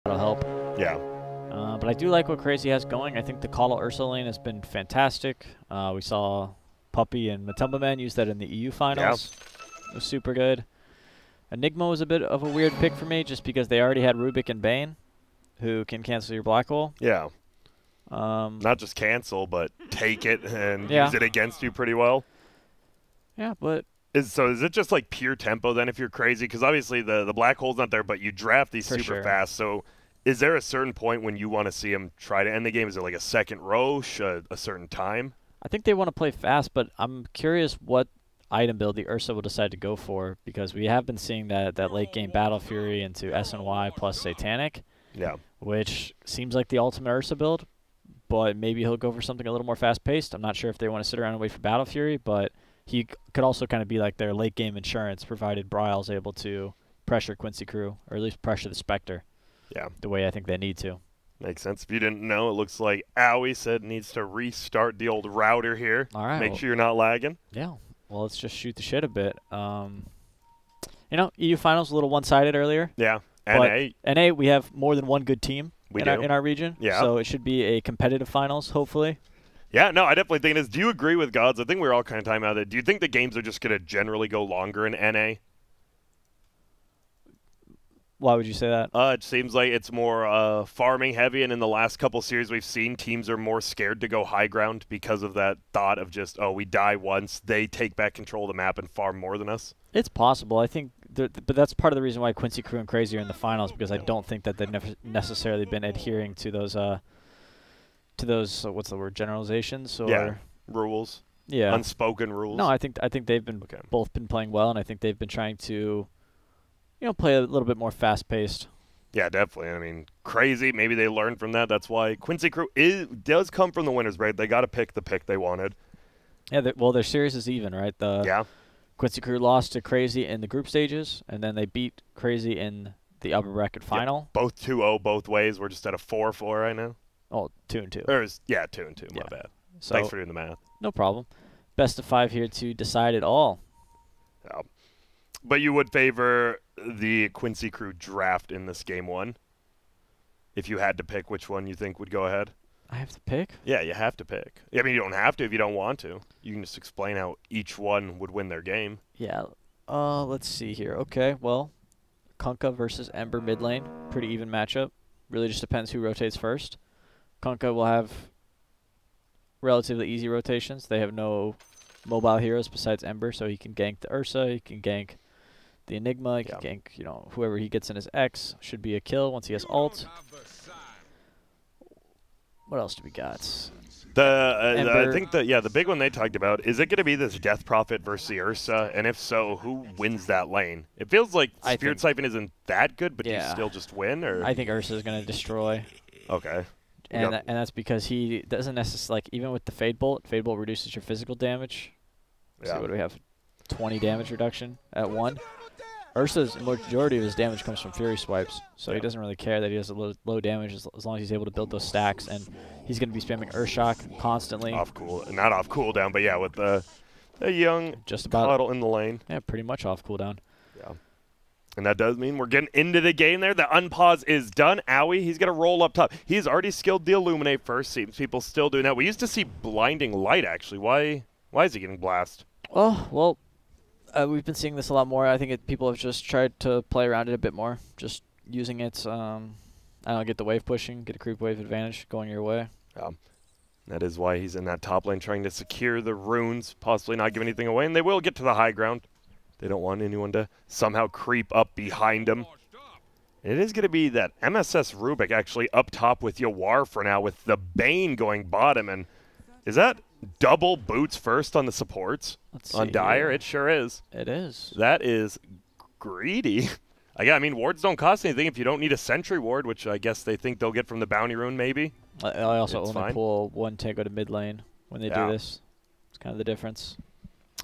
that'll help. Yeah. But I do like what Crazy has going. I think the Call Ursa lane has been fantastic. We saw Puppy and Matumba Man use that in the EU finals. Yeah. It was super good. Enigma was a bit of a weird pick for me just because they already had Rubik and Bane, who can cancel your black hole. Yeah. Not just cancel, but take it and yeah. use it against you pretty well. Yeah, but... So is it just like pure tempo then if you're Crazy? Because obviously the black hole's not there, but you draft these super fast. So is there a certain point when you want to see him try to end the game? Is it like a second Roche, a certain time? I think they want to play fast, but I'm curious what item build the Ursa will decide to go for, because we have been seeing that late game Battle Fury into SNY plus Satanic, which seems like the ultimate Ursa build, but maybe he'll go for something a little more fast-paced. I'm not sure if they want to sit around and wait for Battle Fury, but he could also kind of be like their late game insurance, provided Bryle's able to pressure Quincy Crew, or at least pressure the Spectre the way I think they need to. Makes sense. If you didn't know, it looks like Owie said needs to restart the old router here. All right. Make sure you're not lagging. Yeah. Well, let's just shoot the shit a bit. You know, EU Finals a little one-sided earlier. Yeah. NA, we have more than one good team in our region. Yeah. So it should be a competitive finals, hopefully. Yeah, no, I definitely think it is. Do you agree with Gods? I think we're all kind of talking about it. Do you think the games are just going to generally go longer in NA? Why would you say that? It seems like it's more farming heavy, and in the last couple series we've seen teams are more scared to go high ground because of that thought of just, oh, we die once, they take back control of the map and farm more than us. It's possible. I think, but that's part of the reason why Quincy Crew and Crazy are in the finals, because I don't think that they've necessarily been adhering to those what's the word, generalizations or rules. Yeah, unspoken rules. No, I think they've been both been playing well, and I think they've been trying to, play a little bit more fast-paced. Yeah, definitely. I mean, Crazy, maybe they learned from that. That's why Quincy Crew does come from the winners break. They got to pick the pick they wanted. Yeah, well, their series is even, right? Quincy Crew lost to Crazy in the group stages, and then they beat Crazy in the upper bracket final. Yeah, both 2-0 both ways. We're just at a 4-4 right now. Oh, 2-2. 2-2. My bad. So, thanks for doing the math. No problem. Best of 5 here to decide it all. Yeah. But you would favor the Quincy Crew draft in this game one? If you had to pick which one you think would go ahead? I have to pick? Yeah, you have to pick. I mean, you don't have to if you don't want to. You can just explain how each one would win their game. Yeah. Let's see here. Okay, well, Kunkka versus Ember mid lane. Pretty even matchup. Really just depends who rotates first. Kunkka will have relatively easy rotations. They have no mobile heroes besides Ember, so he can gank the Ursa, he can gank the Enigma, he can gank, whoever he gets in his X. Should be a kill once he has ult. What else do we got? I think the big one they talked about, is it going to be this Death Prophet versus the Ursa? And if so, who wins that lane? It feels like Spirit Siphon isn't that good, but you still just win? Or I think Ursa is going to destroy. Okay. And that's because he doesn't necessarily, even with the Fade Bolt reduces your physical damage. Yeah. So what do we have? 20 damage reduction at 1. Ursa's majority of his damage comes from Fury swipes, so he doesn't really care that he has a low damage as long as he's able to build those stacks, and he's going to be spamming Urshock constantly. Not off cooldown, but yeah, with the young Cuddle in the lane. Yeah, pretty much off cooldown. Yeah. And that does mean we're getting into the game there. The unpause is done. Owie, he's going to roll up top. He's already skilled the Illuminate first. Seems people still doing that. We used to see Blinding Light, actually. Why is he getting blast? Well, we've been seeing this a lot more. I think people have just tried to play around it a bit more. Just using it, get the wave pushing, get a creep wave advantage going your way. Yeah. That is why he's in that top lane trying to secure the runes, possibly not give anything away. And they will get to the high ground. They don't want anyone to somehow creep up behind him. And it is going to be that MSS Rubik actually up top with Yawar for now, with the Bane going bottom. And is that double boots first on the supports? On Dire? It sure is. It is. That is greedy. I mean, wards don't cost anything if you don't need a sentry ward, which I guess they think they'll get from the bounty rune maybe. I also only pull one Tango to mid lane when they do this. It's kind of the difference.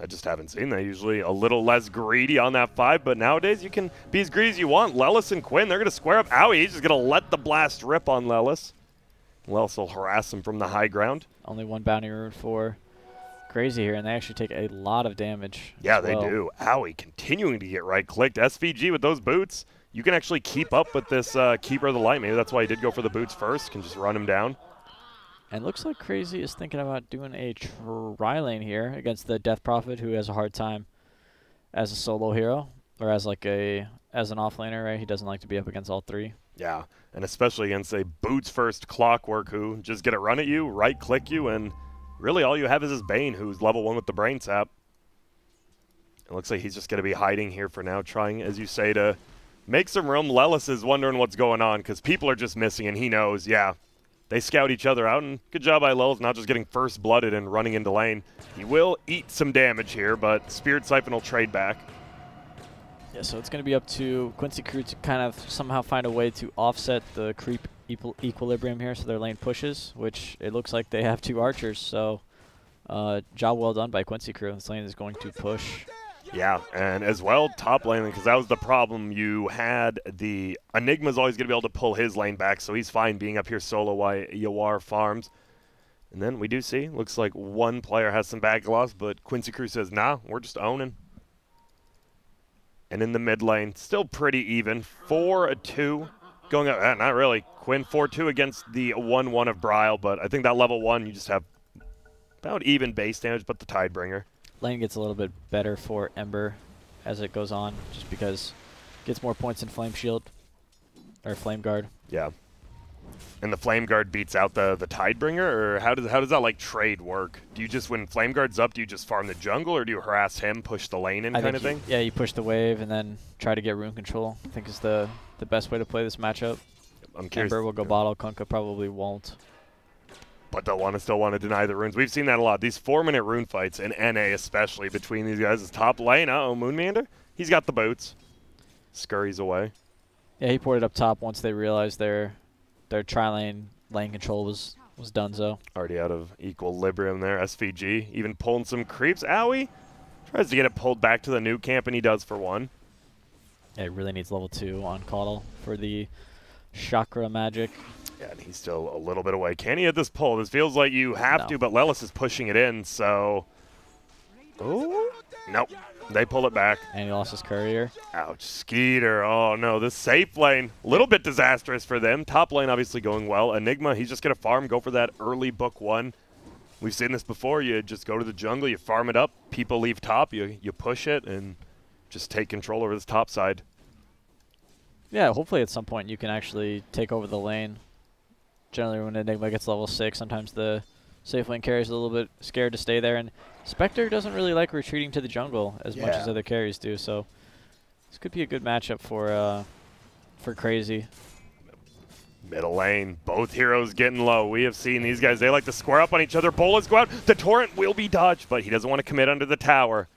I just haven't seen that. Usually a little less greedy on that 5, but nowadays you can be as greedy as you want. Lelis and Quinn, they're going to square up. Owie, he's just going to let the blast rip on Lelis. Lelis will harass him from the high ground. Only one bounty rune for Crazy here, and they actually take a lot of damage. Yeah, they do. Owie continuing to get right-clicked. SVG with those boots. you can actually keep up with this Keeper of the Light. Maybe that's why he did go for the boots first. Can just run him down. And looks like CR4ZY is thinking about doing a tri-lane here against the Death Prophet, who has a hard time as a solo hero, or as like as an offlaner, right? He doesn't like to be up against all three. Yeah, and especially against a boots first Clockwork who just get a run at you, right click you, and really all you have is his Bane, who's level 1 with the Brain Sap. It looks like he's just going to be hiding here for now, trying, as you say, to make some room. Lelis is wondering what's going on because people are just missing, and he knows, yeah, they scout each other out, and good job by Lelis not just getting first blooded and running into lane. He will eat some damage here, but Spirit Siphon will trade back. Yeah, so it's going to be up to Quincy Crew to kind of somehow find a way to offset the creep equilibrium here so their lane pushes, which it looks like they have 2 archers, so job well done by Quincy Crew. This lane is going to push. Yeah, and as well, top lane, because that was the problem. You had the Enigma's always going to be able to pull his lane back, so he's fine being up here solo while Yawar farms. And then we do see, looks like one player has some back loss, but Quincy Crew says, nah, we're just owning. And in the mid lane, still pretty even. 4-2 going up. Not really. Quinn 4-2 against the 1-1 of Bryle, but I think that level 1, you just have about even base damage, but the Tidebringer. Lane gets a little bit better for Ember as it goes on, just because it gets more points in Flame Shield, or Flame Guard. Yeah. And the Flame Guard beats out the Tidebringer, or how does that like trade work? Do you just, when Flame Guard's up, do you just farm the jungle, or do you harass him, push the lane in kind of thing? Yeah, you push the wave and then try to get rune control. I think is the best way to play this matchup. I'm curious. Ember will go bottle, Kunkka probably won't. But they'll still want to deny the runes. We've seen that a lot. These 4-minute rune fights, in NA especially, between these guys is top lane. Uh-oh, Moonmander. He's got the boots. Scurries away. Yeah, he poured it up top once they realized their tri-lane lane control was donezo. Already out of equilibrium there. SVG even pulling some creeps. Owie tries to get it pulled back to the new camp, and he does for one. Yeah, it really needs level 2 on Caudle for the chakra magic. Yeah, and he's still a little bit away. Can he hit this pull? This feels like you have to, but Lelis is pushing it in, so... Oh, nope. They pull it back. And he lost his courier. Ouch, Skeeter. Oh, no, this safe lane, a little bit disastrous for them. Top lane obviously going well. Enigma, he's just going to farm, go for that early book 1. We've seen this before. You just go to the jungle, you farm it up, people leave top, you push it, and just take control over this top side. Yeah, hopefully at some point you can actually take over the lane. Generally when Enigma gets level 6, sometimes the safe lane carries a little bit scared to stay there, and Spectre doesn't really like retreating to the jungle as much as other carries do, so this could be a good matchup for CR4ZY. Middle lane, both heroes getting low. We have seen these guys, they like to square up on each other. Bullets go out, the torrent will be dodged, but he doesn't want to commit under the tower.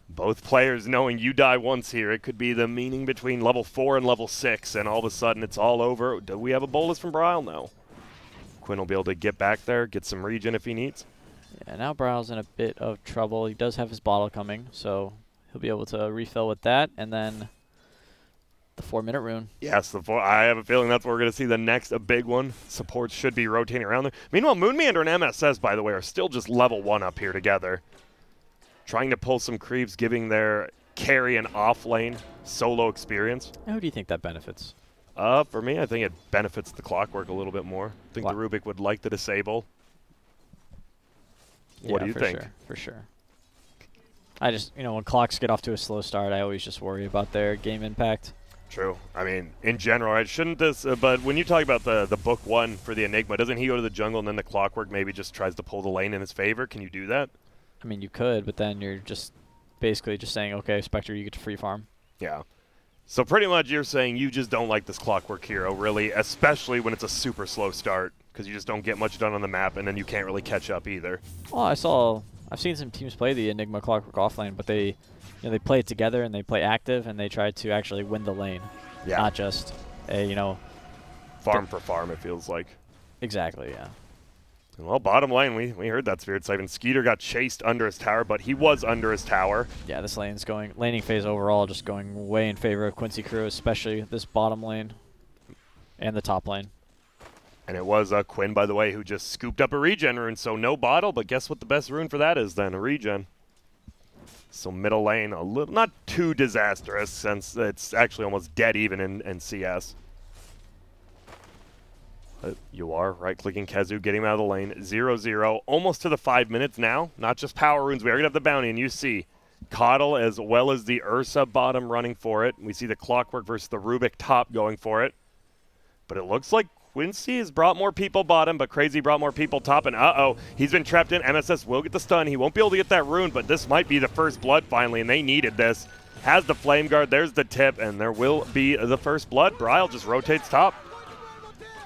Both players knowing you die once here, it could be the meaning between level 4 and level 6, and all of a sudden it's all over. Do we have a bolus from Bryle? No. Quinn will be able to get back there, get some regen if he needs. Yeah, now Bryle's in a bit of trouble. He does have his bottle coming, so he'll be able to refill with that, and then the 4-minute rune. Yes, I have a feeling that's what we're going to see the next, a big one. Supports should be rotating around there. Meanwhile, Moonmander and MSS, by the way, are still just level 1 up here together. Trying to pull some creeps, giving their carry an off-lane solo experience. Who do you think that benefits? For me, I think it benefits the Clockwork a little bit more. I think the Rubik would like to disable. What do you think? For sure. I just, when clocks get off to a slow start, I always just worry about their game impact. True. I mean, in general, right? Shouldn't this, but when you talk about the book 1 for the Enigma, doesn't he go to the jungle and then the Clockwork maybe just tries to pull the lane in his favor? Can you do that? I mean, you could, but then you're just basically just saying, okay, Spectre, you get to free farm. Yeah. So pretty much you're saying you just don't like this Clockwork hero, really, especially when it's a super slow start, because you just don't get much done on the map, and then you can't really catch up either. Well, I've seen some teams play the Enigma Clockwork offlane, but they play it together, and they play active, and they try to actually win the lane. Yeah. Not just farm for farm, it feels like. Exactly, yeah. Well, bottom lane, we heard that Spirit Siphon. Skeeter got chased under his tower, but he was under his tower. Yeah, this laning phase overall just going way in favor of Quincy Crew, especially this bottom lane and the top lane. And it was Quinn, by the way, who just scooped up a regen rune, so no bottle, but guess what the best rune for that is then? A regen. So middle lane, a little, not too disastrous since it's actually almost dead even in CS. You are right-clicking KheZu, getting him out of the lane. 0-0, almost to the 5 minutes now. Not just power runes, we already have the bounty, and you see Coddle as well as the Ursa bottom running for it. We see the Clockwork versus the Rubik top going for it. But it looks like Quincy has brought more people bottom, but Crazy brought more people top, and uh-oh, he's been trapped in. MSS will get the stun. He won't be able to get that rune, but this might be the first blood finally, and they needed this. Has the Flame Guard, there's the tip, and there will be the first blood. Bryle just rotates top.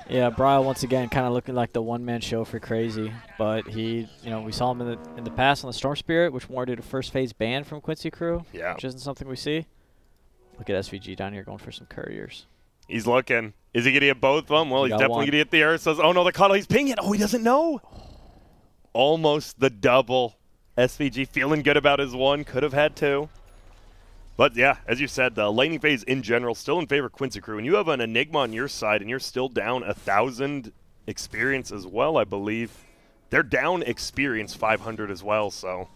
Yeah, Bryle once again kind of looking like the one-man show for Crazy, but he, you know, we saw him in the past on the Storm Spirit, which warranted a first phase ban from Quincy crew, which isn't something we see. Look at SVG down here going for some couriers. He's looking. Is he going to get both of them? Well, he's definitely going to get the Ursas. Oh, no, the Coddle. He's pinging it. Oh, he doesn't know. Almost the double. SVG feeling good about his one. Could have had two. But, yeah, as you said, the laning phase in general still in favor of Quincy crew. And you have an Enigma on your side, and you're still down 1,000 experience as well, I believe. They're down experience 500 as well, so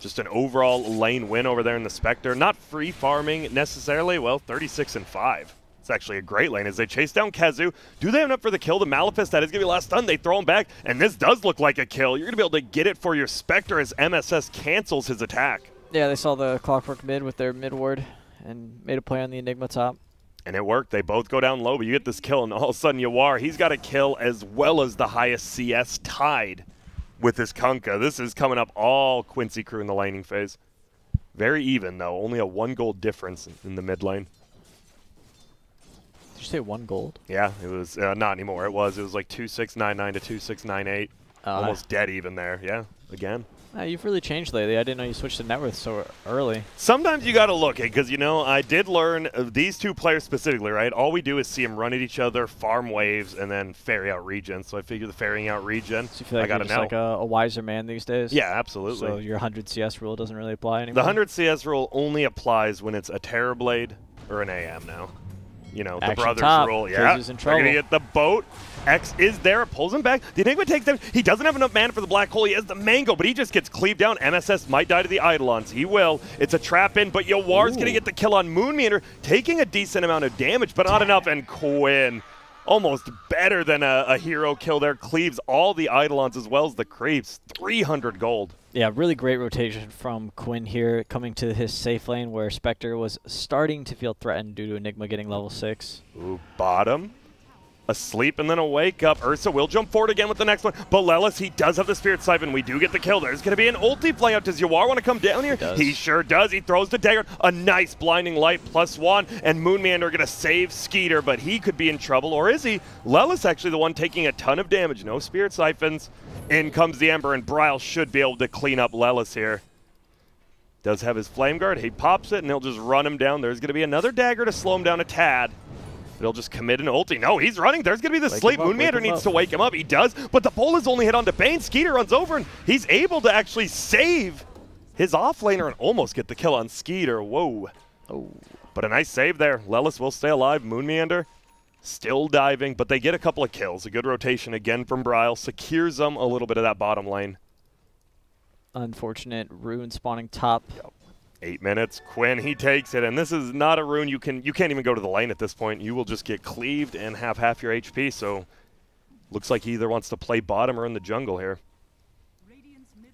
just an overall lane win over there in the Spectre. Not free farming necessarily. Well, 36-5. It's actually a great lane as they chase down KheZu. Do they have enough for the kill? The Malefice, that is going to be last stun. They throw him back, and this does look like a kill. You're going to be able to get it for your Spectre as MSS cancels his attack. Yeah, they saw the Clockwork mid with their mid ward and made a play on the Enigma top. And it worked. They both go down low, but you get this kill, and all of a sudden Yawar, he's got a kill as well as the highest CS tied with his Kunkka. This is coming up all Quincy crew in the laning phase. Very even, though. Only a 1 gold difference in the mid lane. Did you say 1 gold? Yeah, it was not anymore. It was like 2699 to 2698. Almost dead even there. Yeah, again. You've really changed lately. I didn't know you switched to Networth so early. Sometimes you got to look at because, you know, I did learn these two players specifically, right? All we do is see them run at each other, farm waves, and then ferry out regions. So I figure the ferrying out region, so you feel like you're just like a wiser man these days? Yeah, absolutely. So your 100 CS rule doesn't really apply anymore? The 100 CS rule only applies when it's a Terrorblade or an AM now. You know, Action the brothers top. rule. Yeah, in they're going to get the boat. X is there, pulls him back. The Enigma takes them. He doesn't have enough mana for the Black Hole. He has the Mango, but he just gets cleaved down. MSS might die to the Eidolons. He will. It's a trap in, but Yawar's going to get the kill on Moonmeander, taking a decent amount of damage, but not enough. And Quinn, almost better than a hero kill there, cleaves all the Eidolons as well as the creeps. 300 gold. Yeah, really great rotation from Quinn here, coming to his safe lane where Spectre was starting to feel threatened due to Enigma getting level 6. Ooh, bottom. Asleep and then a wake up. Ursa will jump forward again with the next one. But Lelis, he does have the Spirit Siphon. We do get the kill. There's going to be an ulti fly out. Does Yawar want to come down here? He sure does. He throws the dagger. A nice blinding light +1. And Moonmeander are going to save Skeeter, but he could be in trouble. Or is he? Lelis actually the one taking a ton of damage. No Spirit Siphons. In comes the Ember, and Bryle should be able to clean up Lelis here. Does have his Flame Guard. He pops it, and he'll just run him down. There's going to be another dagger to slow him down a tad. He'll just commit an ulti. No, he's running. There's going to be the sleep. Moonmeander needs to wake him up. He does, but the pull is only hit onto Bane. Skeeter runs over, and he's able to actually save his offlaner and almost get the kill on Skeeter. Whoa. Oh. But a nice save there. Lelis will stay alive. Moonmeander still diving, but they get a couple of kills. A good rotation again from Bryle. Secures them a little bit of that bottom lane. Unfortunate rune spawning top. Yep. 8 minutes. Quinn, he takes it, and this is not a rune you can't even go to the lane at this point. You will just get cleaved and have half your HP, so looks like he either wants to play bottom or in the jungle here.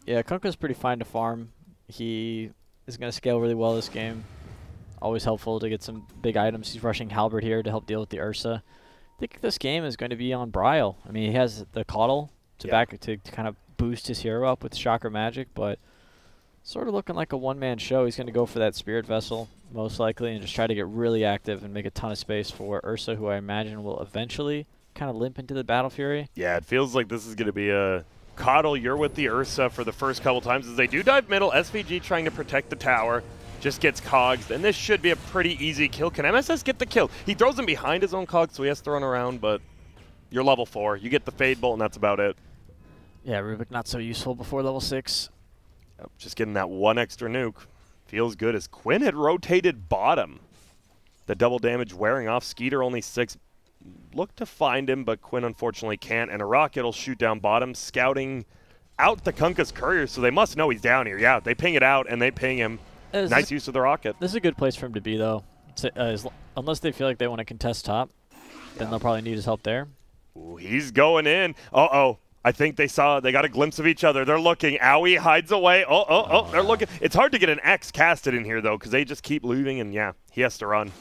Yeah, Kunkka's pretty fine to farm. He is going to scale really well this game. Always helpful to get some big items. He's rushing Halberd here to help deal with the Ursa. I think this game is going to be on Bryle. I mean, he has the Coddle to to kind of boost his hero up with Chakra Magic, but sort of looking like a one-man show. He's going to go for that Spirit Vessel, most likely, and just try to get really active and make a ton of space for Ursa, who I imagine will eventually kind of limp into the Battle Fury. Yeah, it feels like this is going to be a Coddle, you're with the Ursa for the first couple times as they do dive middle. SVG trying to protect the tower. Just gets cogs, and this should be a pretty easy kill. Can MSS get the kill? He throws him behind his own cog, so he has to run around, but you're level 4. You get the Fade Bolt, and that's about it. Yeah, Rubik not so useful before level 6. Just getting that one extra nuke. Feels good as Quinn had rotated bottom. The double damage wearing off. Skeeter only 6. Look to find him, but Quinn unfortunately can't. And a rocket will shoot down bottom, scouting out the Kunkka's courier, so they must know he's down here. Yeah, they ping it out, and they ping him. Nice use of the rocket. This is a good place for him to be, though. Unless they feel like they want to contest top, then they'll probably need his help there. Ooh, he's going in. Uh-oh. I think they got a glimpse of each other. They're looking. Owie hides away. They're looking. It's hard to get an X casted in here, though, because they just keep leaving, and yeah, he has to run.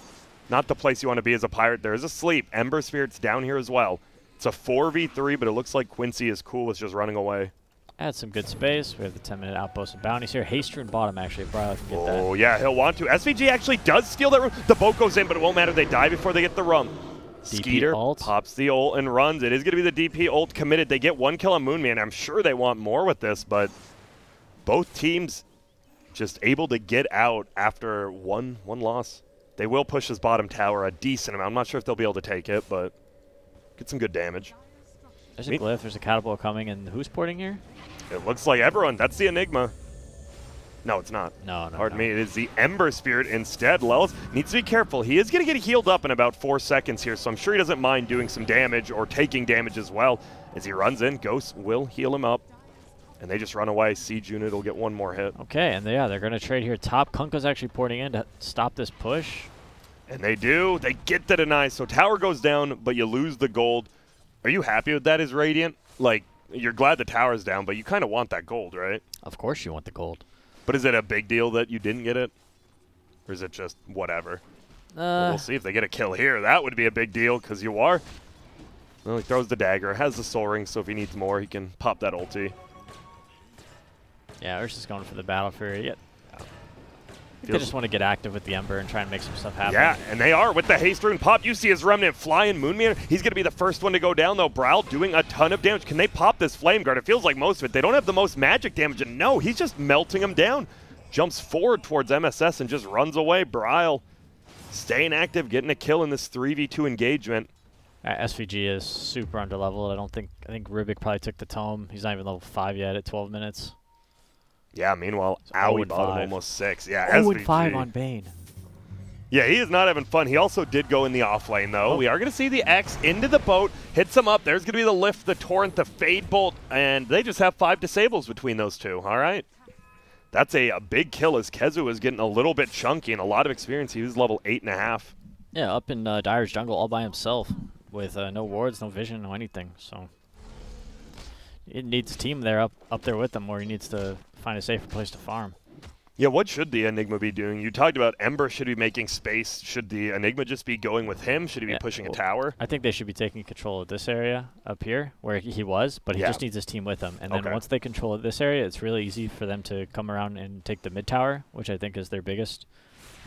Not the place you want to be as a pirate. There is a sleep. Ember Spirit's down here as well. It's a 4v3, but it looks like Quincy is cool with just running away. Add some good space. We have the 10-minute outpost and bounties here. Hastrun bottom, actually. Probably can get that. Oh, yeah, he'll want to. SVG actually does steal that room. The boat goes in, but it won't matter. They die before they get the rum. Skeeter pops the ult and runs. It is going to be the DP ult committed. They get 1 kill on Moonman. I'm sure they want more with this, but both teams just able to get out after one loss. They will push this bottom tower a decent amount. I'm not sure if they'll be able to take it, but get some good damage. There's a glyph. There's a catapult coming, and who's porting here? It looks like everyone. That's the Enigma. No, it's not. No. Pardon me. It is the Ember Spirit instead. Lelis needs to be careful. He is going to get healed up in about 4 seconds here, so I'm sure he doesn't mind doing some damage or taking damage as well. As he runs in, Ghost will heal him up. And they just run away. Siege unit will get 1 more hit. Okay, and they're going to trade here. Top Kunkka's actually porting in to stop this push. And they do. They get the deny. So tower goes down, but you lose the gold. Are you happy with that as Radiant? Like, you're glad the tower's down, but you kind of want that gold, right? Of course you want the gold. But is it a big deal that you didn't get it? Or is it just whatever? Well, we'll see if they get a kill here. That would be a big deal because you are. Well, he throws the dagger, has the soul ring, so if he needs more, he can pop that ulti. Yeah, Ursa's going for the battle fury. Yeah. They just want to get active with the Ember and try and make some stuff happen. Yeah, and they are with the haste rune pop. You see his remnant flying Moonman. He's going to be the first one to go down, though. Brawl doing a ton of damage. Can they pop this Flame Guard? It feels like most of it. They don't have the most magic damage, and no, he's just melting them down. Jumps forward towards MSS and just runs away. Brawl staying active, getting a kill in this 3v2 engagement. SVG is super underleveled. I think Rubik probably took the tome. He's not even level 5 yet at 12 minutes. Yeah, meanwhile, Owie bottom almost 6. Yeah, 0-5 on Bane. Yeah, he is not having fun. He also did go in the off lane, though. We are going to see the X into the boat, hits him up. There's going to be the lift, the torrent, the fade bolt, and they just have 5 disables between those two. All right. That's a big kill as Kezu is getting a little bit chunky and a lot of experience. He was level 8.5. Yeah, up in Dyer's jungle all by himself with no wards, no vision, no anything. So it needs a team there up there with him, or he needs to find a safer place to farm. Yeah, what should the Enigma be doing? You talked about Ember should be making space. Should the Enigma just be going with him? Should he be pushing a tower? I think they should be taking control of this area up here where he was, but he just needs his team with him. And then once they control this area, it's really easy for them to come around and take the mid tower, which I think is their biggest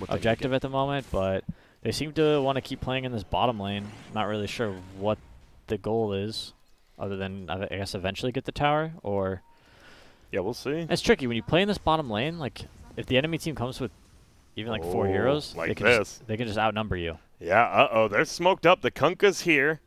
objective at the moment. But they seem to want to keep playing in this bottom lane. Not really sure what the goal is, other than, I guess, eventually get the tower, or... Yeah, we'll see. It's tricky. When you play in this bottom lane, like, if the enemy team comes with even, like, 4 heroes, like they can just outnumber you. Yeah, they're smoked up. The Kunkka's here.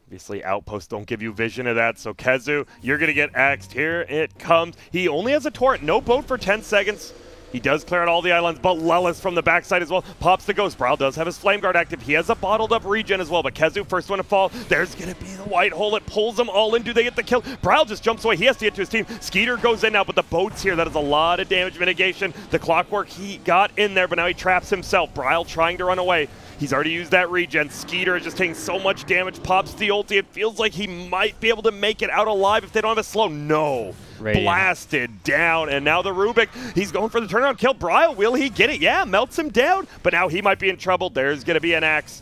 Obviously, outposts don't give you vision of that, so Kezu, you're going to get axed. Here it comes. He only has a torrent. No boat for 10 seconds. He does clear out all the islands, but Lelis from the backside as well. Pops the Ghost. Brawl does have his Flame Guard active. He has a bottled up regen as well, but Kezu, first one to fall. There's going to be the white hole. It pulls them all in. Do they get the kill? Brawl just jumps away. He has to get to his team. Skeeter goes in now, but the boat's here. That is a lot of damage mitigation. The Clockwork, he got in there, but now he traps himself. Brawl trying to run away. He's already used that regen. Skeeter is just taking so much damage. Pops the ulti. It feels like he might be able to make it out alive if they don't have a slow. No. Radiant. Blasted down, and now the Rubik, he's going for the turnaround kill. Bryle, will he get it? Yeah, melts him down, but now he might be in trouble. There's going to be an axe.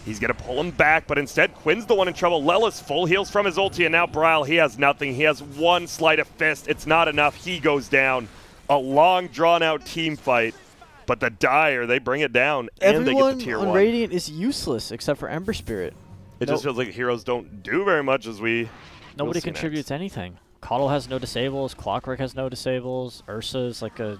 He's going to pull him back, but instead, Quinn's the one in trouble. Lelis full heals from his ulti, and now Bryle, he has nothing. He has one sleight of fist. It's not enough. He goes down. A long, drawn-out team fight, but the Dire, they bring it down, and they get the tier 1. Everyone on Radiant is useless except for Ember Spirit. It just feels like heroes don't do very much as we... Nobody contributes anything. Coddle has no disables. Clockwork has no disables. Ursa is like a...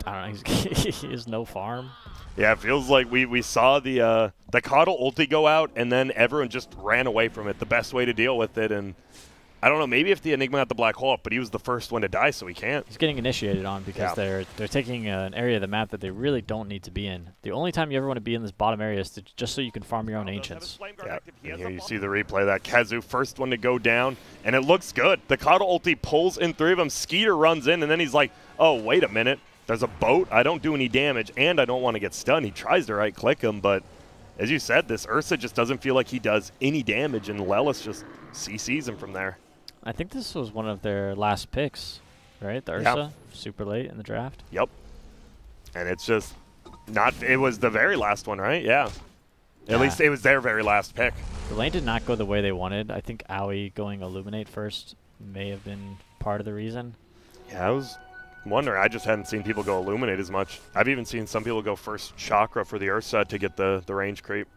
I don't know. He has no farm. Yeah, it feels like we saw the Coddle ulti go out, and then everyone just ran away from it. The best way to deal with it, and I don't know, maybe if the Enigma got the black hole up, but he was the first one to die, so he can't. He's getting initiated on because they're taking an area of the map that they really don't need to be in. The only time you ever want to be in this bottom area is just so you can farm your own Ancients. Yeah, and here you see the replay of that. Kezu, first one to go down, and it looks good. The Kado ulti pulls in 3 of them. Skeeter runs in, and then he's like, oh, wait a minute. There's a boat. I don't do any damage, and I don't want to get stunned. He tries to right-click him, but as you said, this Ursa just doesn't feel like he does any damage, and Lelis just CCs him from there. I think this was one of their last picks, right? The Ursa, super late in the draft. Yep. And it's just not, it was the very last one, right? Yeah. At least it was their very last pick. The lane did not go the way they wanted. I think Aoi going Illuminate first may have been part of the reason. Yeah, I was wondering. I just hadn't seen people go Illuminate as much. I've even seen some people go first Chakra for the Ursa to get the range creep.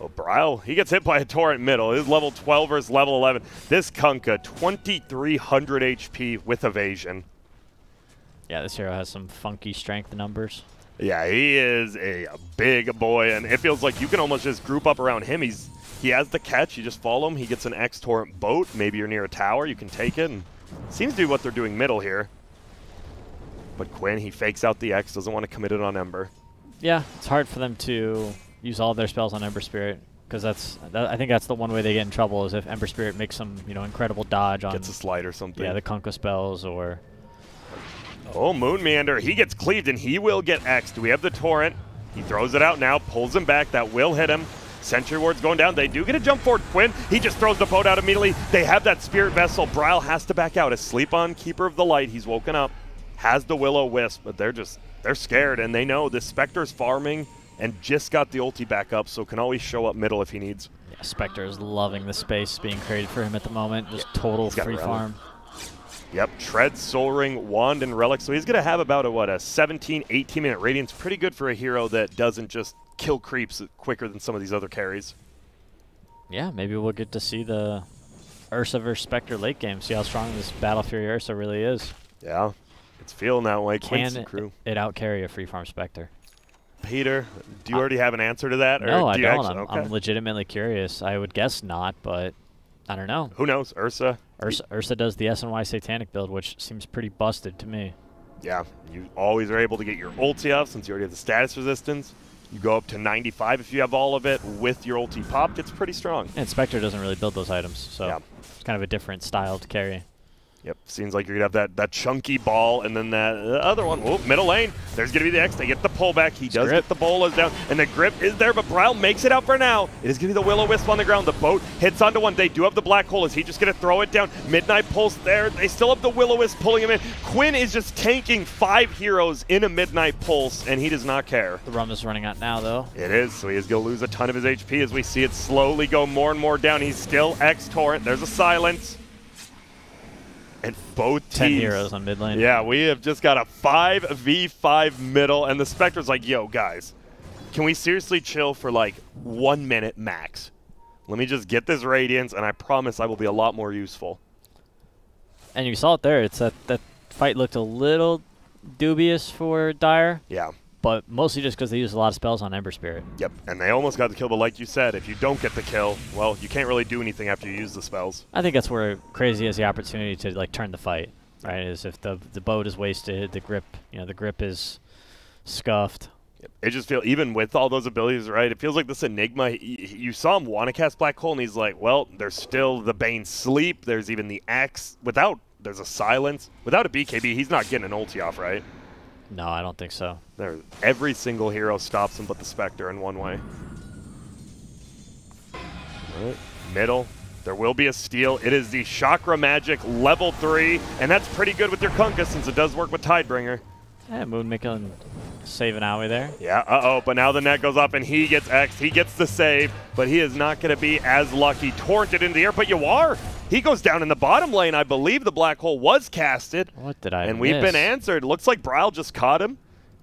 Oh, Bryle, he gets hit by a torrent middle. His level 12 versus level 11. This Kunkka, 2,300 HP with evasion. Yeah, this hero has some funky strength numbers. Yeah, he is a big boy, and it feels like you can almost just group up around him. He has the catch. You just follow him. He gets an X-torrent boat. Maybe you're near a tower. You can take it. And seems to be what they're doing middle here. But Quinn, he fakes out the X. Doesn't want to commit it on Ember. Yeah, it's hard for them to use all of their spells on Ember Spirit, because I think that's the one way they get in trouble is if Ember Spirit makes some incredible dodge on gets a slide or something. Yeah, the Kunkka spells or. Oh, Moon Meander, he gets cleaved and he will get X'd. We have the torrent. He throws it out now, pulls him back. That will hit him. Sentry Ward's going down. They do get a jump forward. Quinn, he just throws the boat out immediately. They have that Spirit Vessel. Bryle has to back out. Asleep on Keeper of the Light. He's woken up. Has the Will-O-Wisp, but they're scared and they know this Spectre's farming and just got the ulti back up, so can always show up middle if he needs. Yeah, Spectre is loving the space being created for him at the moment. Just total free farm. Yep, Tread, Soul Ring, Wand, and Relic. So he's going to have about a 17, 18-minute Radiance. Pretty good for a hero that doesn't just kill creeps quicker than some of these other carries. Yeah, maybe we'll get to see the Ursa versus Spectre late game. See how strong this Battle Fury Ursa really is. Yeah, it's feeling that way. Can it out-carry a free farm Spectre? Peter, do you already have an answer to that? No, I don't. I'm legitimately curious. I would guess not, but I don't know. Who knows? Ursa does the SNY Satanic build, which seems pretty busted to me. Yeah, you always are able to get your ulti up since you already have the status resistance. You go up to 95 if you have all of it with your ulti popped. It's pretty strong. And Spectre doesn't really build those items, so it's kind of a different style to carry. Yep, seems like you're going to have that chunky ball, and then that other one. Oh, middle lane. There's going to be the X. They get the pullback. He does get the bolas down, and the grip is there, but Bryle makes it out for now. It is going to be the Will-O-Wisp on the ground. The boat hits onto one. They do have the black hole. Is he just going to throw it down? Midnight Pulse there. They still have the Will-O-Wisp pulling him in. Quinn is just tanking 5 heroes in a Midnight Pulse, and he does not care. The rum is running out now, though. It is, so he is going to lose a ton of his HP as we see it slowly go more and more down. He's still X-Torrent. There's a silence. And both teams. 10 heroes on mid lane. Yeah, we have just got a 5v5 middle, and the Spectre's like, yo, guys, can we seriously chill for like 1 minute max? Let me just get this Radiance, and I promise I will be a lot more useful. And you saw it there. It's that fight looked a little dubious for Dire. Yeah. But mostly just because they used a lot of spells on Ember Spirit. Yep, and they almost got the kill, but like you said, if you don't get the kill, well, you can't really do anything after you use the spells. I think that's where Crazy has the opportunity to like turn the fight, right? Is if the boat is wasted, the grip is scuffed. Yep. It just feels, even with all those abilities, right, it feels like this Enigma, you saw him want to cast Black Hole, and he's like, well, there's still the Bane Sleep, there's even the X, there's a Silence. Without a BKB, he's not getting an ulti off, right? No, I don't think so. Every single hero stops him but the Spectre in one way. All right. Middle. There will be a steal. It is the Chakra Magic level 3, and that's pretty good with your Kunkka since it does work with Tidebringer. Yeah, Moon making save an Aoi there. Yeah, but now the net goes up and he gets X'd. He gets the save, but he is not going to be as lucky. Torrented into the air, but you are. He goes down in the bottom lane. I believe the black hole was casted. What did I miss? And we've been answered. Looks like Bryle just caught him.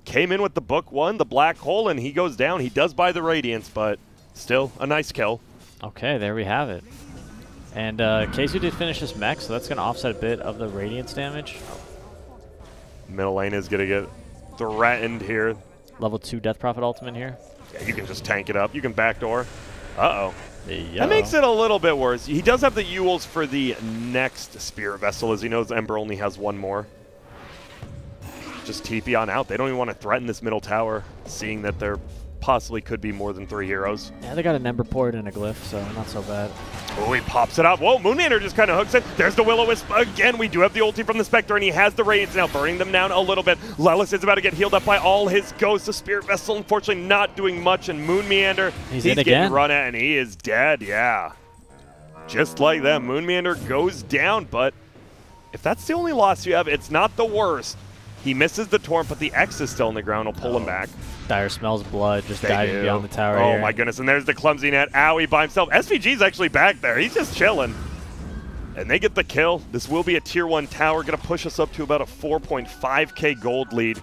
Came in with the book 1, the black hole, and he goes down. He does buy the Radiance, but still a nice kill. Okay, there we have it. And Keizu did finish his mech, so that's going to offset a bit of the Radiance damage. Middle lane is going to get threatened here. Level 2 Death Prophet ultimate here. Yeah, you can just tank it up. You can backdoor. Uh-oh. That makes it a little bit worse. He does have the Ewells for the next Spirit Vessel, as he knows Ember only has one more. Just TP on out. They don't even want to threaten this middle tower, seeing that there possibly could be more than 3 heroes. Yeah, they got an Ember Port and a Glyph, so not so bad. Oh, he pops it up. Whoa, Moonlander just kind of hooks it. There's the Will-O-Wisp again. We do have the ulti from the Spectre, and he has the Radiance now, burning them down a little bit. Lelis is about to get healed up by all his ghosts. The Spirit Vessel, unfortunately, not doing much, and Moon Meander, he's getting run at, and he is dead, yeah. Just like that, Moon Meander goes down, but if that's the only loss you have, it's not the worst. He misses the Torrent, but the X is still on the ground. He'll pull him back. Dire smells blood, just diving beyond the tower. Oh here. my goodness, and there's the clumsy net. Owie by himself. SVG's actually back there. He's just chilling. And they get the kill. This will be a tier 1 tower. Going to push us up to about a 4.5k gold lead.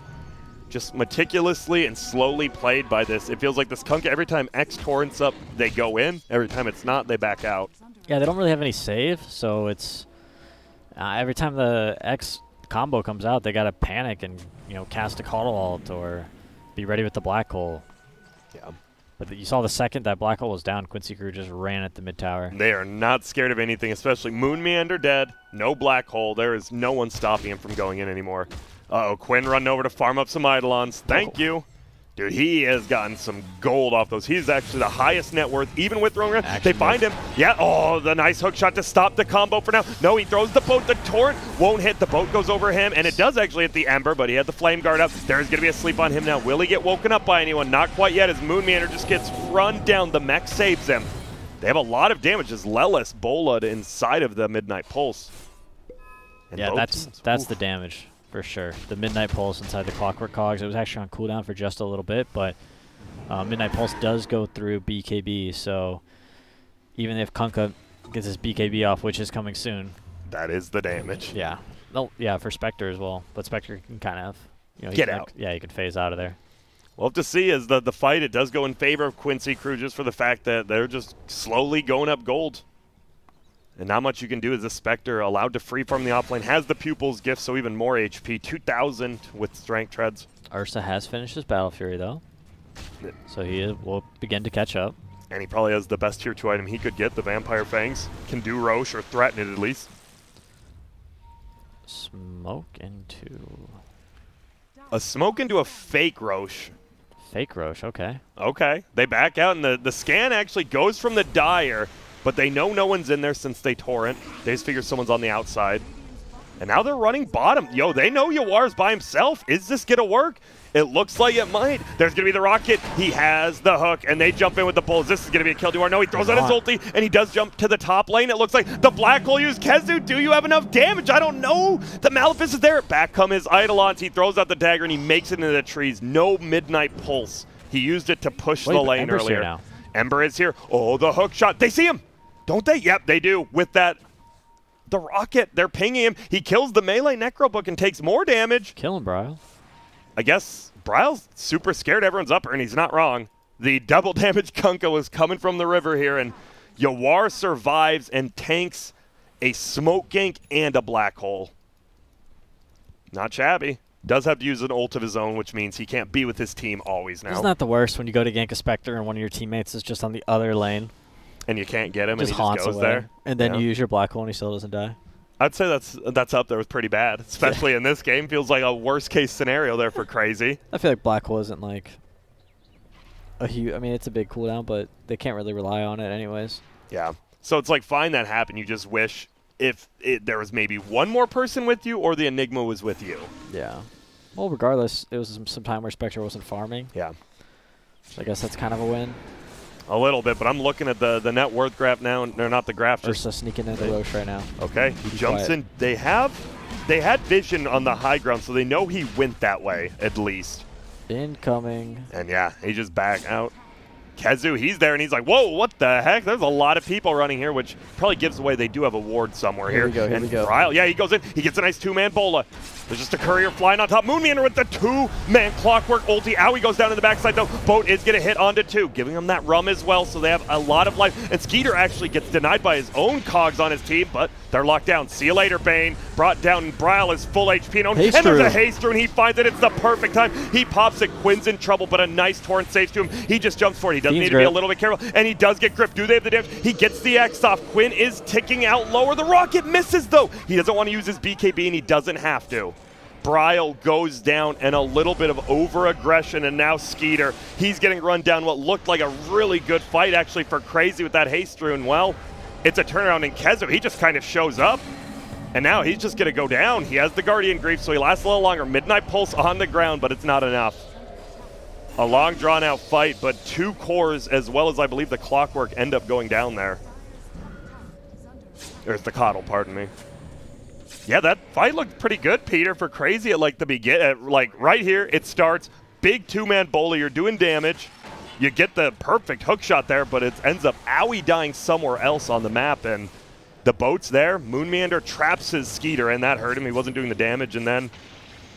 Just meticulously and slowly played by this. It feels like this Kunkka, every time X torrents up, they go in. Every time it's not, they back out. Yeah, they don't really have any save, so it's every time the X combo comes out, they got to panic and, you know, cast a Coddle Ult or be ready with the Black Hole. Yeah. But you saw the second that Black Hole was down, Quincy crew just ran at the mid tower. They are not scared of anything, especially Moon Meander dead, no Black Hole. There is no one stopping him from going in anymore. Uh-oh, Quinn running over to farm up some Eidolons. Thank you. Dude, he has gotten some gold off those. He's actually the highest net worth, even with throwing around. They find him. Yeah, oh, the nice hook shot to stop the combo for now. No, he throws the boat. The torrent won't hit. The boat goes over him, and it does actually hit the Ember, but he had the flame guard up. There's going to be a sleep on him now. Will he get woken up by anyone? Not quite yet, as Moon Meander just gets run down. The mech saves him. They have a lot of damage as Lelis bola'd inside of the Midnight Pulse. And yeah, that's the damage. For sure. The Midnight Pulse inside the Clockwork Cogs. It was actually on cooldown for just a little bit, but Midnight Pulse does go through BKB, so even if Kunkka gets his BKB off, which is coming soon. That is the damage. Yeah. No, yeah, for Spectre as well. But Spectre can kind of, you know, get out. Yeah, he can phase out of there. We'll have to see as the fight, it does go in favor of Quincy crew just for the fact that they're just slowly going up gold. And not much you can do as the Spectre, allowed to free farm the offlane, has the Pupil's Gift, so even more HP, 2,000 with Strength Treads. Ursa has finished his Battle Fury, though. So he will begin to catch up. And he probably has the best tier 2 item he could get, the Vampire Fangs. Can do Roche, or threaten it at least. Smoke into... A smoke into a fake Roche. Fake Roche, okay. Okay. They back out, and the scan actually goes from the Dire. But they know no one's in there since they torrent. They just figure someone's on the outside. And now they're running bottom. Yo, they know Yawar's by himself. Is this going to work? It looks like it might. There's going to be the rocket. He has the hook, and they jump in with the pulls. This is going to be a kill. No, he throws out his ulti, and he does jump to the top lane. It looks like the Black Hole used Kezu. Do you have enough damage? I don't know. The Malefice is there. Back come his Eidolons. He throws out the dagger, and he makes it into the trees. No Midnight Pulse. He used it to push the lane Ember's earlier. Here now. Ember is here. Oh, the hook shot. They see him. Don't they? Yep, they do. With that, the rocket, they're pinging him. He kills the melee Necrobook and takes more damage. Kill him, Bryle. I guess Bryle's super scared. Everyone's up, and he's not wrong. The double damage Kunkka was coming from the river here, and Yawar survives and tanks a smoke gank and a Black Hole. Not shabby. Does have to use an ult of his own, which means he can't be with his team always now. Isn't that the worst when you go to gank a Spectre and one of your teammates is just on the other lane? And you can't get him, and he just goes there. And then you use your Black Hole and he still doesn't die. I'd say that's up there with pretty bad, especially in this game. Feels like a worst-case scenario there for Crazy. I feel like Black Hole isn't like a huge... I mean, it's a big cooldown, but they can't really rely on it anyways. Yeah. So it's like, fine that happened. You just wish if there was maybe one more person with you or the Enigma was with you. Yeah. Well, regardless, it was some time where Spectre wasn't farming. Yeah. So I guess that's kind of a win. A little bit, but I'm looking at the net worth graph now, and they're not the graph. Ursa sneaking into Roche right now. Okay, he jumps in. They had vision on the high ground, so they know he went that way, at least. Incoming. And yeah, he just back out. Kezu, he's there, and he's like, whoa, what the heck? There's a lot of people running here, which probably gives away they do have a ward somewhere here. Here we go. Ryle, yeah, he goes in. He gets a nice two-man bola. There's just a courier flying on top. Moon Meander with the two-man Clockwork ulti. Owie goes down to the backside, though. Boat is going to hit onto two, giving him that rum as well, so they have a lot of life. And Skeeter actually gets denied by his own cogs on his team, but they're locked down. See you later, Bane. Brought down, and Bryle is full HP. And there's a haste through, and he finds it. It's the perfect time. He pops it. Quinn's in trouble, but a nice torrent saves to him. He just jumps for it. He does need to be a little bit careful, and he does get grip. Do they have the damage? He gets the X off. Quinn is ticking out lower. The rocket misses, though. He doesn't want to use his BKB, and he doesn't have to. Bryle goes down, and a little bit of over-aggression, and now Skeeter, he's getting run down. What looked like a really good fight, actually, for Crazy with that haste rune. Well, it's a turnaround in Kezu. He just kind of shows up, and now he's just going to go down. He has the Guardian Grief, so he lasts a little longer. Midnight Pulse on the ground, but it's not enough. A long, drawn-out fight, but 2 cores, as well as, I believe, the Clockwork end up going down there. There's the Coddle, pardon me. Yeah, that fight looked pretty good, Peter, for Crazy at like the beginning. Like right here, it starts, big 2-man bowler, you're doing damage. You get the perfect hook shot there, but it ends up Owie dying somewhere else on the map, and the boat's there. Moonmeander traps his Skeeter, and that hurt him. He wasn't doing the damage, and then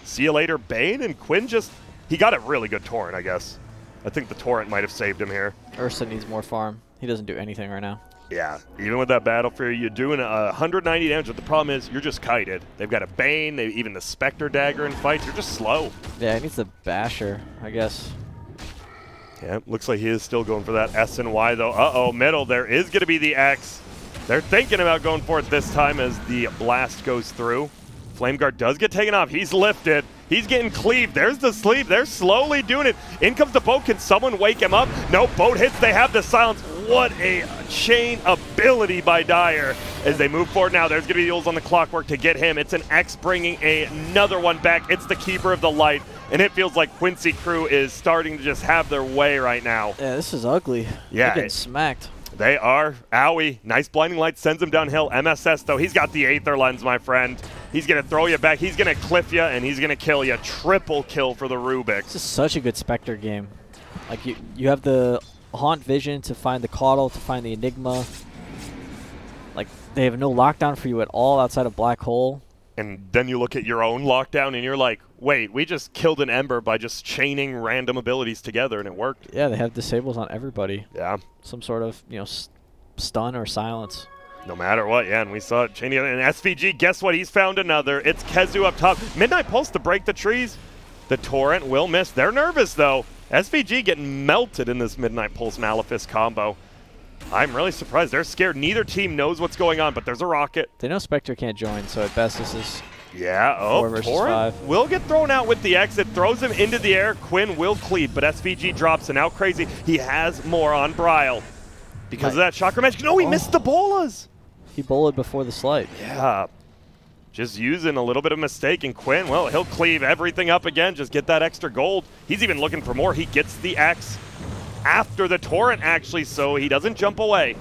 see you later, Bane, and Quinn just, he got a really good torrent, I guess. I think the torrent might have saved him here. Ursa needs more farm. He doesn't do anything right now. Yeah, even with that Battle Fury, you're doing 190 damage, but the problem is you're just kited. They've got a Bane, even the Spectre Dagger in fights. You're just slow. Yeah, he needs the Basher, I guess. Yeah, looks like he is still going for that S and Y, though. Uh-oh, middle, there is going to be the X. They're thinking about going for it this time as the blast goes through. Flame Guard does get taken off. He's lifted. He's getting cleaved. There's the sleep. They're slowly doing it. In comes the boat. Can someone wake him up? No, boat hits. They have the silence. What a chain ability by Dyer as they move forward now. There's going to be the Yules on the Clockwork to get him. It's an X bringing another one back. It's the Keeper of the Light, and it feels like Quincy crew is starting to just have their way right now. Yeah, this is ugly. Yeah. They're getting smacked. They are. Owie, nice blinding light, sends him downhill. MSS, though, he's got the Aether Lens, my friend. He's going to throw you back. He's going to cliff you, and he's going to kill you. Triple kill for the Rubik. This is such a good Spectre game. Like, you have the Haunt Vision to find the Caudal, to find the Enigma. Like, they have no lockdown for you at all outside of Black Hole. And then you look at your own lockdown, and you're like, wait, we just killed an Ember by just chaining random abilities together, and it worked. Yeah, they have disables on everybody. Yeah. Some sort of, you know, stun or silence. No matter what, yeah, and we saw it chaining. And SVG, guess what? He's found another. It's Kezu up top. Midnight Pulse to break the trees. The Torrent will miss. They're nervous, though. SVG getting melted in this Midnight Pulse Malefice combo. I'm really surprised. They're scared. Neither team knows what's going on, but there's a rocket. They know Spectre can't join, so at best this is 4 versus 5. Will get thrown out with the exit. Throws him into the air. Quinn will cleave, but SVG drops, and now Crazy. He has more on Bryle. Because of that Chakra Magic. No, he missed the bolas. He bowled before the slight. Yeah. Just using a little bit of mistake, and Quinn, well, he'll cleave everything up again, just get that extra gold. He's even looking for more. He gets the X after the Torrent, actually, so he doesn't jump away.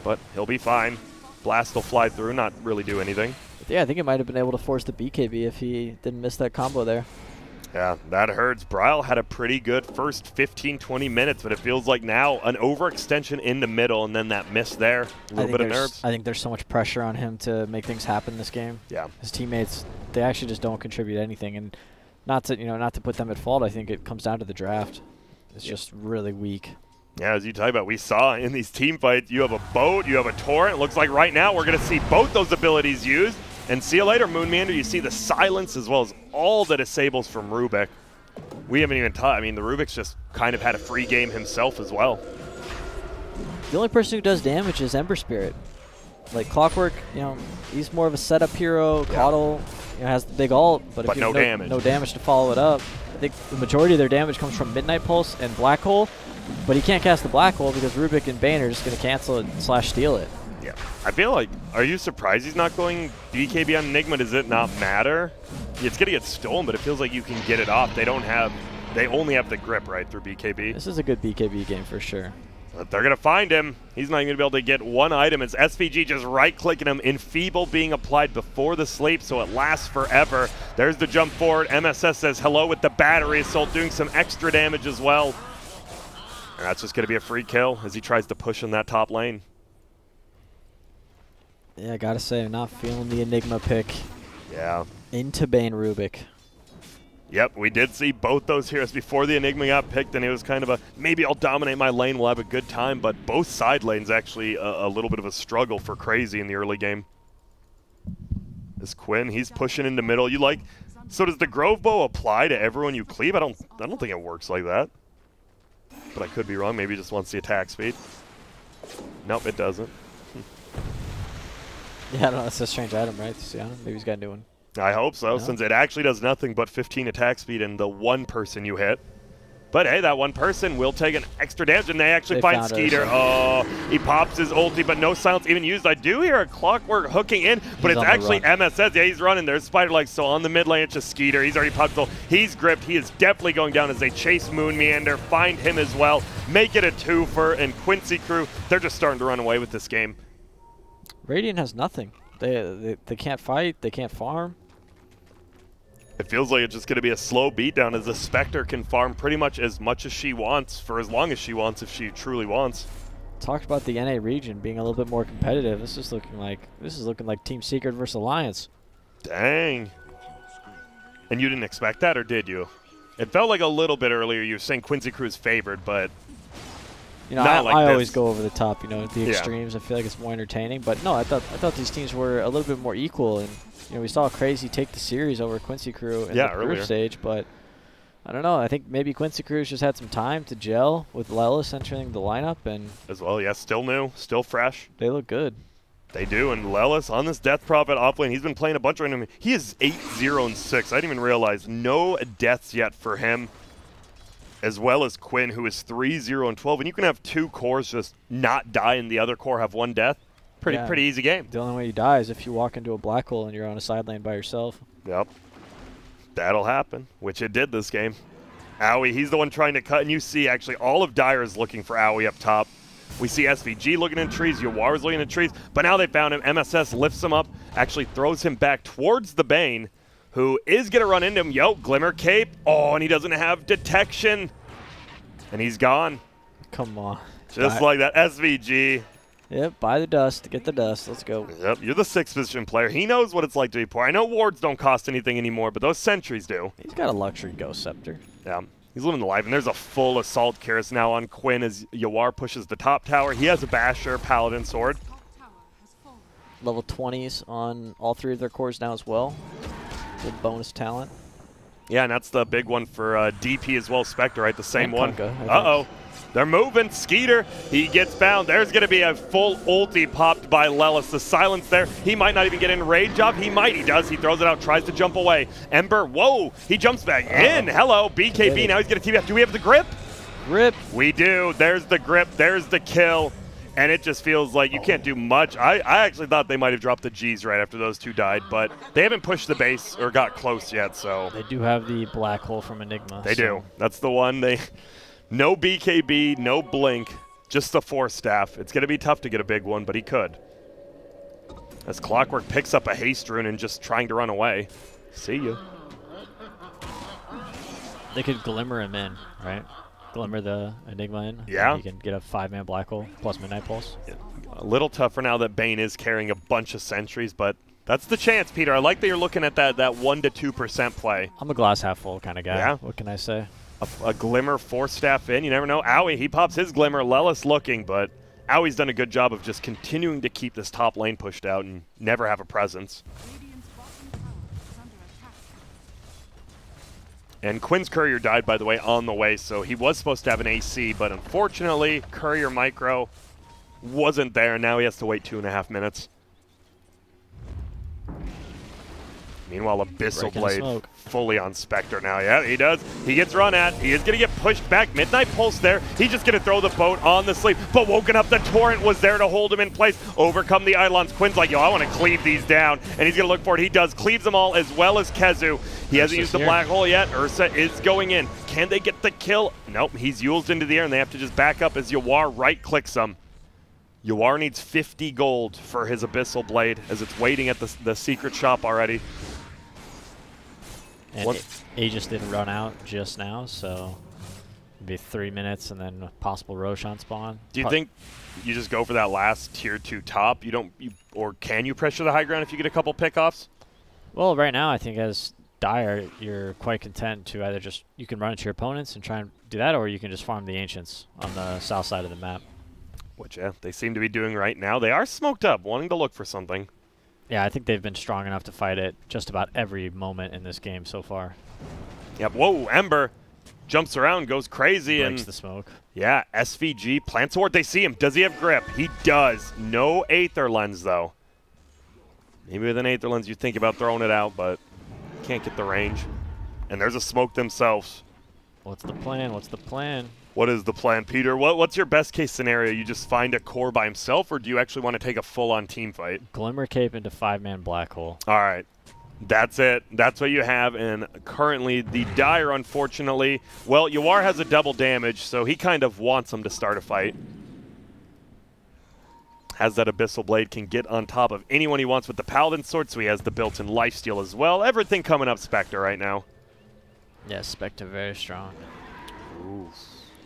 But he'll be fine. Blast will fly through, not really do anything. Yeah, I think it might have been able to force the BKB if he didn't miss that combo there. Yeah, that hurts. Bryle had a pretty good first 15, 20 minutes, but it feels like now an overextension in the middle and then that miss there. A little bit of nerves. I think there's so much pressure on him to make things happen this game. Yeah. His teammates, they actually just don't contribute anything. And not to put them at fault, I think it comes down to the draft. It's just really weak. Yeah, as you talk about, we saw in these team fights, you have a boat, you have a torrent. Looks like right now we're going to see both those abilities used. And see you later, Moonmeander. You see the silence as well as all the disables from Rubik. We haven't even I mean, the Rubik's just kind of had a free game himself as well. The only person who does damage is Ember Spirit. Like Clockwork, you know, he's more of a setup hero. Yeah. Caudal, you know, has the big ult, but if you have no damage to follow it up. I think the majority of their damage comes from Midnight Pulse and Black Hole, but he can't cast the Black Hole because Rubik and Bane are just going to cancel it / steal it. Yeah, I feel like, are you surprised he's not going BKB on Enigma? Does it not matter? It's going to get stolen, but it feels like you can get it off. They only have the grip, right, through BKB. This is a good BKB game for sure. But they're going to find him. He's not going to be able to get one item. It's SVG just right-clicking him. Enfeeble being applied before the sleep, so it lasts forever. There's the jump forward. MSS says hello with the battery assault, doing some extra damage as well. And that's just going to be a free kill as he tries to push in that top lane. Yeah, I gotta say, I'm not feeling the Enigma pick. Yeah. Into Bane Rubik. Yep, we did see both those heroes before the Enigma got picked, and it was kind of a, maybe I'll dominate my lane, we'll have a good time, but both side lanes actually a little bit of a struggle for Crazy in the early game. This Quinn, he's pushing into middle. So does the Grove Bow apply to everyone you cleave? I don't think it works like that. but I could be wrong. Maybe he just wants the attack speed. Nope, it doesn't. Yeah, I don't know. That's a strange item, right? To see on him. Maybe he's got a new one. I hope so, since it actually does nothing but 15 attack speed and the one person you hit. But hey, that one person will take an extra damage, and they actually find Skeeter. Oh, he pops his ulti, but no silence even used. I do hear a Clockwork hooking in, but it's actually MSS. Yeah, he's running. There's Spider Legs, so on the mid lane, it's just Skeeter. He's already popped his ult. He's gripped. He is definitely going down as they chase Moon Meander, find him as well, make it a twofer, and Quincy crew, they're just starting to run away with this game. Radiant has nothing. They can't fight. They can't farm. It feels like it's just going to be a slow beatdown as the Spectre can farm pretty much as she wants for as long as she wants if she truly wants. Talked about the NA region being a little bit more competitive. This is looking like Team Secret versus Alliance. Dang. And you didn't expect that, or did you? It felt like a little bit earlier you were saying Quincy Crew's favored, but you know, I always go over the top, you know, the extremes. I feel like it's more entertaining, but no, I thought these teams were a little bit more equal, and you know, we saw Crazy take the series over Quincy Crew in the group stage, but I don't know. I think maybe Quincy Crew's just had some time to gel with Lelis entering the lineup, and as well, yeah, still new, still fresh. They look good. They do, and Lelis on this Death Prophet offlane, he's been playing a bunch of random. He is 8-0-6. I didn't even realize no deaths yet for him, as well as Quinn, who is 3-0-12. And you can have two cores just not die, and the other core have one death. Pretty easy game. The only way you die is if you walk into a black hole and you're on a side lane by yourself. Yep. That'll happen, which it did this game. Owie, he's the one trying to cut, and you see actually all of Dire is looking for Owie up top. We see SVG looking in trees, Yawar's looking in trees, but now they found him. MSS lifts him up, actually throws him back towards the Bane, who is going to run into him. Yo, Glimmer Cape. Oh, and he doesn't have detection. And he's gone. Come on. Just like that. SVG. Yep, buy the dust, get the dust. Let's go. Yep, you're the 6th position player. He knows what it's like to be poor. I know wards don't cost anything anymore, but those sentries do. He's got a luxury Ghost Scepter. Yeah, he's living the life. And there's a full Assault Cuirass now on Quinn as Yawar pushes the top tower. He has a Basher, Paladin Sword. Level 20s on all 3 of their cores now as well. Good bonus talent. Yeah, and that's the big one for DP as well. Spectre, right? The same one. Kunkka, uh-oh. They're moving. Skeeter, he gets found. There's going to be a full ulti popped by Lelis. The silence there. He might not even get in rage job. He might. He does. He throws it out, tries to jump away. Ember, whoa. He jumps back in. Hello, BKB. Now he's going to TBF. Do we have the grip? Grip. We do. There's the grip. There's the kill. And it just feels like you can't do much. I actually thought they might have dropped the Gs right after those two died, but they haven't pushed the base or got close yet, so. They do have the black hole from Enigma. They do. That's the one. No BKB, no blink, just the Force Staff. It's going to be tough to get a big one, but he could. As Clockwork picks up a haste rune and just trying to run away. See ya. They could glimmer him in, right? Glimmer the Enigma in. Yeah. You can get a 5-man black hole plus Midnight Pulse. Yeah. A little tougher now that Bane is carrying a bunch of sentries, but that's the chance, Peter. I like that you're looking at that 1 to 2% play. I'm a glass half full kind of guy. Yeah. What can I say? A Glimmer Force Staff in. You never know. Owie, he pops his Glimmer. Lelis looking, but Owie's done a good job of just continuing to keep this top lane pushed out and never have a presence. And Quinn's Courier died, by the way, on the way, so he was supposed to have an AC, but unfortunately, Courier Micro wasn't there, and now he has to wait 2.5 minutes. Meanwhile, Abyssal Blade fully on Spectre now. Yeah, he does. He gets run at. He is going to get pushed back. Midnight Pulse there. He's just going to throw the boat on the sleeve. But woken up, the Torrent was there to hold him in place. Overcome the Eidolons. Quinn's like, yo, I want to cleave these down. And he's going to look for it. He does. Cleaves them all as well as Kezu. He hasn't used the black hole yet. Ursa is going in. Can they get the kill? Nope. He's Yuled into the air, and they have to just back up as Yawar right-clicks him. Yawar needs 50 gold for his Abyssal Blade as it's waiting at the secret shop already. And Aegis didn't run out just now, so it'd be 3 minutes and then a possible Roshan spawn. Do you think you just go for that last tier 2 top? Or can you pressure the high ground if you get a couple pickoffs? Well, right now I think as Dire, you're quite content to either you can run into your opponents and try and do that, or you can just farm the Ancients on the south side of the map. Which, yeah, they seem to be doing right now. They are smoked up, wanting to look for something. Yeah, I think they've been strong enough to fight it just about every moment in this game so far. Yep, whoa, Ember. jumps around, goes crazy. Breaks and the smoke. Yeah, SVG plants a ward. They see him. Does he have grip? He does. No Aether Lens, though. Maybe with an Aether Lens you think about throwing it out, but can't get the range. And there's a smoke themselves. What's the plan? What's the plan? What is the plan, Peter? What's your best case scenario? You just find a core by himself, or do you actually want to take a full-on team fight? Glimmer Cape into 5-man Black Hole. All right. That's it. That's what you have. And currently, the Dire, unfortunately, well, Yawar has a double damage, so he kind of wants him to start a fight. Has that Abyssal Blade, can get on top of anyone he wants with the Paladin Sword, so he has the built-in lifesteal as well. Everything coming up Spectre right now. Yes, Spectre very strong. Ooh.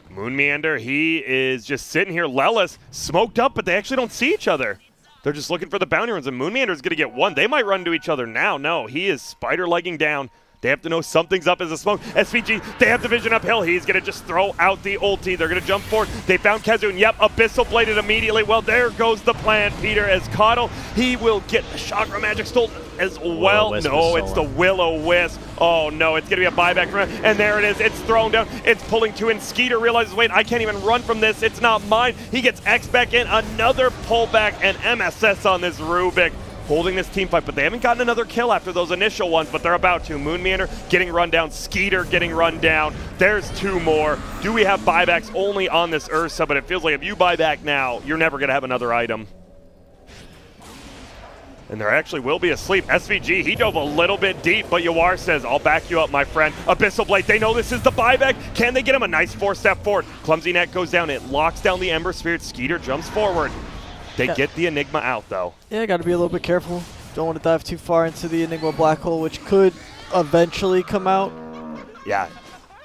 Moon Meander, he is just sitting here. Lelis smoked up, but they actually don't see each other. They're just looking for the bounty runs, and Moon Meander is going to get one. They might run to each other now. No, he is spider-legging down. They have to know something's up as a smoke. SVG, they have the vision uphill. He's going to just throw out the ulti. They're going to jump forward. They found Kezu, and yep, Abyssal Bladed immediately. Well, there goes the plan, Peter, as Coddle. He will get the Chakra Magic stolen as well. No, it's the Will-O-Wisp. Oh, no, it's going to be a buyback from him. And there it is. It's thrown down. It's pulling two, and Skeeter realizes, wait, I can't even run from this. It's not mine. He gets X back in. Another pullback and MSS on this Rubik. Holding this team fight, but they haven't gotten another kill after those initial ones, but they're about to. Moon Meander getting run down, Skeeter getting run down. There's two more. Do we have buybacks only on this Ursa? But it feels like if you buy back now, you're never going to have another item. And there actually will be a sleep. SVG, he dove a little bit deep, but Yawar says, I'll back you up, my friend. Abyssal Blade, they know this is the buyback. Can they get him? A nice 4-step forward. Clumsy Net goes down. It locks down the Ember Spirit. Skeeter jumps forward. They get the Enigma out, though. Yeah, got to be a little bit careful. Don't want to dive too far into the Enigma Black Hole, which could eventually come out. Yeah,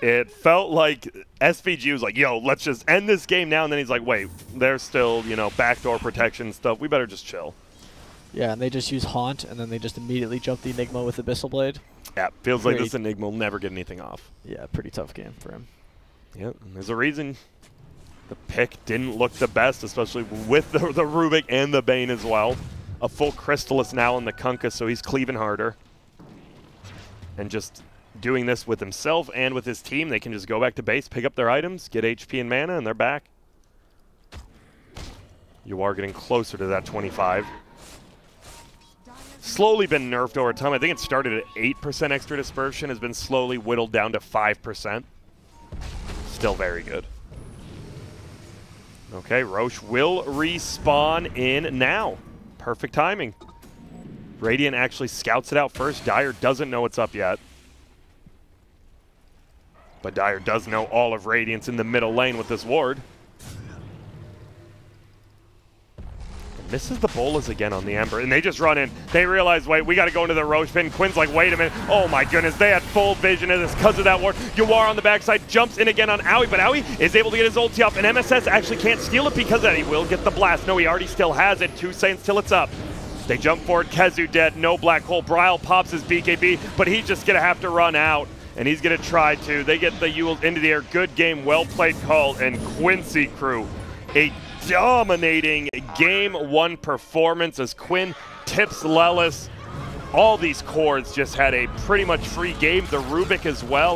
it felt like SVG was like, yo, let's just end this game now. And then he's like, wait, there's still, you know, backdoor protection stuff. We better just chill. Yeah, and they just use Haunt, and then they just immediately jump the Enigma with Abyssal Blade. Yeah, feels like this Enigma will never get anything off. Yeah, pretty tough game for him. Yep, and there's a reason. The pick didn't look the best, especially with the Rubik and the Bane as well. A full Crystallis now in the Kunkka, so he's cleaving harder. And just doing this with himself and with his team, they can just go back to base, pick up their items, get HP and mana, and they're back. You are getting closer to that 25. Slowly been nerfed over time. I think it started at 8% extra dispersion, has been slowly whittled down to 5%. Still very good. Okay, Roche will respawn in now. Perfect timing. Radiant actually scouts it out first. Dire doesn't know what's up yet. But Dire does know all of Radiant's in the middle lane with this ward. And misses the bolas again on the Ember, and they just run in. They realize, wait, we got to go into the Roche pin. Quinn's like, wait a minute. Oh my goodness, they had full vision of this because of that ward. Yawar on the backside jumps in again on Owie, but Owie is able to get his ulti off, and MSS actually can't steal it because of that. He will get the blast. No, he already still has it. 2 seconds till it's up. They jump forward. Kezu dead. No Black Hole. Bryle pops his BKB, but he's just going to have to run out, and he's going to try to. They get the Ewels into the air. Good game. Well played call, and Quincy crew. A dominating Game 1 performance as Quinn tips Lelis. All these chords just had a pretty much free game. The Rubik as well.